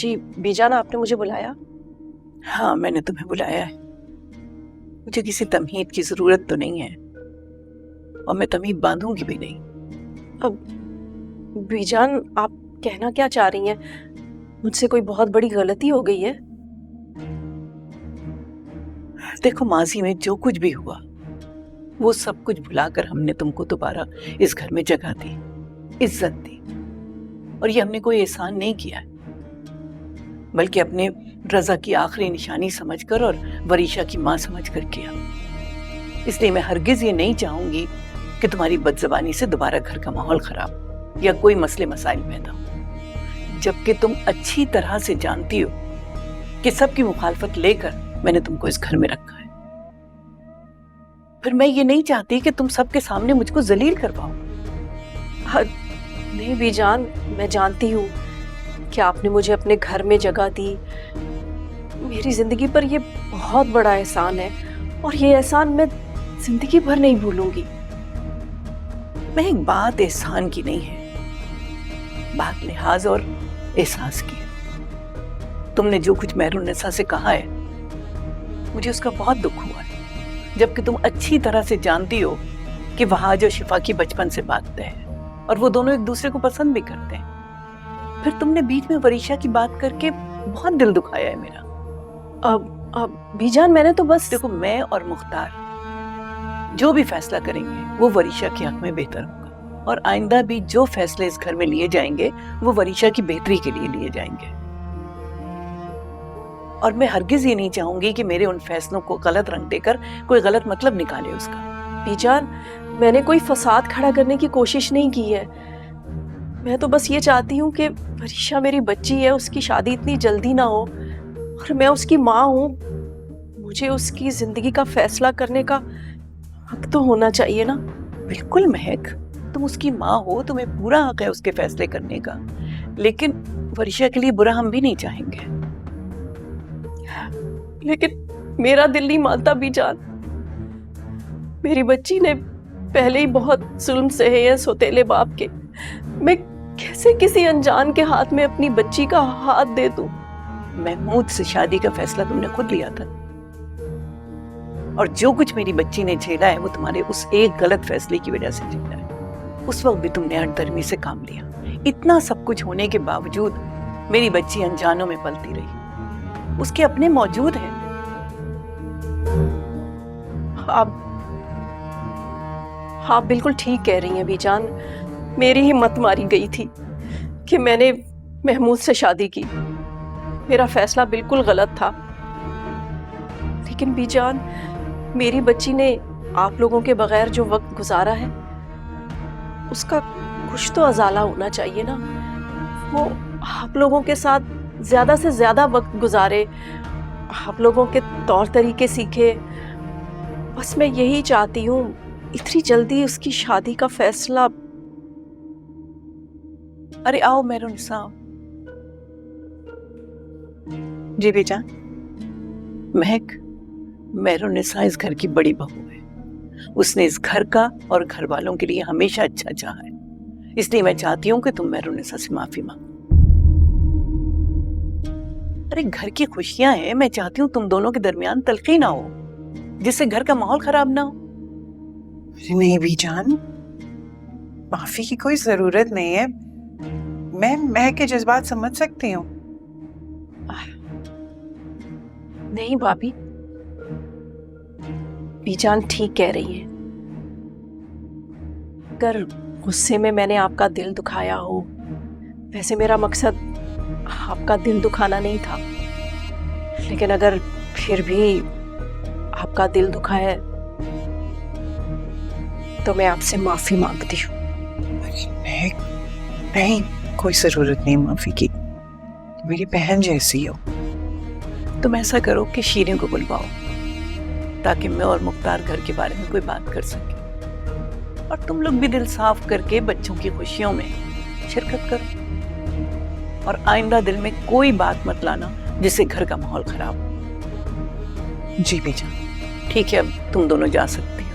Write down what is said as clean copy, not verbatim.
जी बीजान, आपने मुझे बुलाया? हाँ, मैंने तुम्हें बुलाया है। मुझे किसी तमहीद की जरूरत तो नहीं है और मैं तमीद बांधूंगी भी नहीं। अब बीजान, आप कहना क्या चाह रही हैं? मुझसे कोई बहुत बड़ी गलती हो गई है? देखो, माजी में जो कुछ भी हुआ वो सब कुछ भुलाकर हमने तुमको दोबारा इस घर में जगह दी, इज्जत दी, और ये हमने कोई एहसान नहीं किया है, बल्कि अपने रजा की आखिरी निशानी समझकर और वरीशा की मां समझकर किया। इसलिए मैं हरगिज ये नहीं चाहूंगी कि तुम्हारी बदजबानी से दोबारा घर का माहौल खराब या कोई मसले मसाइल पैदा हो, जबकि तुम अच्छी तरह से जानती हो कि सबकी मुखालफत लेकर मैंने तुमको इस घर में रखा है। फिर मैं ये नहीं चाहती कि तुम सबके सामने मुझको जलील करवाओ। नहीं बीजान, मैं जानती हूँ कि आपने मुझे अपने घर में जगह दी। मेरी जिंदगी पर ये बहुत बड़ा एहसान है और ये एहसान मैं जिंदगी भर नहीं भूलूंगी। मैं एक बात एहसान की नहीं है, बात लिहाज और एहसास की। तुमने जो कुछ मेहरुन्निसा से कहा है, मुझे उसका बहुत दुख हुआ है, जबकि तुम अच्छी तरह से जानती हो कि वहाज और शिफा की बचपन से बात तय है और वो दोनों एक दूसरे को पसंद भी करते हैं। फिर तुमने बीच में वरीशा की बात करके बहुत दिल दुखाया है मेरा। अब बीजान, मैंने तो बस देखो, मैं और मुख्तार जो भी फैसला करेंगे वो वरीशा के हक में बेहतर होगा, और आइंदा भी जो फैसले इस घर में लिए जाएंगे वो वरीशा की बेहतरी के लिए लिए जाएंगे। और मैं हरगिज ये नहीं चाहूंगी कि मेरे उन फैसलों को गलत रंग देकर कोई गलत मतलब निकाले उसका। बीजान, मैंने कोई फसाद खड़ा करने की कोशिश नहीं की है। मैं तो बस ये चाहती हूँ कि वरीशा मेरी बच्ची है, उसकी शादी इतनी जल्दी ना हो, और मैं उसकी माँ हूँ। मुझे उसकी जिंदगी का फैसला करने का हक तो होना चाहिए ना। बिल्कुल महक, तुम उसकी माँ हो, तुम्हें पूरा हक है उसके फैसले करने का, लेकिन वरीशा के लिए बुरा हम भी नहीं चाहेंगे। लेकिन मेरा दिल नहीं मानता बीजान। मेरी बच्ची ने पहले ही बहुत जुल्म सहे हैं सौतेले बाप के। मैं कैसे किसी अनजान के हाथ में अपनी बच्ची का हाथ दे दूं? महमूद से शादी का फैसला तुमने खुद लिया था, और जो कुछ मेरी बच्ची ने झेला है वो तुम्हारे उस एक गलत फैसले की वजह से झेला है। उस वक्त भी तुमने हठधर्मी से काम लिया। इतना सब कुछ होने के बावजूद मेरी बच्ची अनजानों में पलती रही। उसके अपने मौजूद हैं। आप बिल्कुल ठीक कह रही हैं बीजान। मेरी हिम्मत मारी गई थी कि मैंने महमूद से शादी की। मेरा फैसला बिल्कुल गलत था। लेकिन बीजान, मेरी बच्ची ने आप लोगों के बगैर जो वक्त गुजारा है, उसका कुछ तो अजाला होना चाहिए ना। वो आप लोगों के साथ ज्यादा से ज्यादा वक्त गुजारे, आप लोगों के तौर तरीके सीखे। बस मैं यही चाहती हूँ, इतनी जल्दी उसकी शादी का फैसला। अरे आओ मेहरुन्निसा। जी बेटा। महक, मेहरुन्निसा इस घर की बड़ी बहू है। उसने इस घर का और घर वालों के लिए हमेशा अच्छा चाहा है, इसलिए मैं चाहती हूँ कि तुम मेहरुन्निसा से माफी मांगो। अरे घर की खुशियां हैं, मैं चाहती हूँ तुम दोनों के दरमियान तलखी ना हो, जिससे घर का माहौल खराब ना हो। नहीं बीजान, माफी की कोई जरूरत नहीं है। मैं महक के जज्बात समझ सकती हूँ। नहीं भाभी, बीजान ठीक कह रही है। अगर गुस्से में मैंने आपका दिल दुखाया हो, वैसे मेरा मकसद आपका दिल दुखाना नहीं था, लेकिन अगर फिर भी आपका दिल दुखा है तो मैं आपसे माफी मांगती हूँ। नहीं, कोई जरूरत नहीं माफी की। मेरी बहन जैसी हो। तुम ऐसा करो कि शीरें को बुलवाओ, ताकि मैं और मुख्तार घर के बारे में कोई बात कर सके, और तुम लोग भी दिल साफ करके बच्चों की खुशियों में शिरकत करो, और आइंदा दिल में कोई बात मत लाना जिससे घर का माहौल खराब हो। जी बेटा। ठीक है, अब तुम दोनों जा सकते हैं।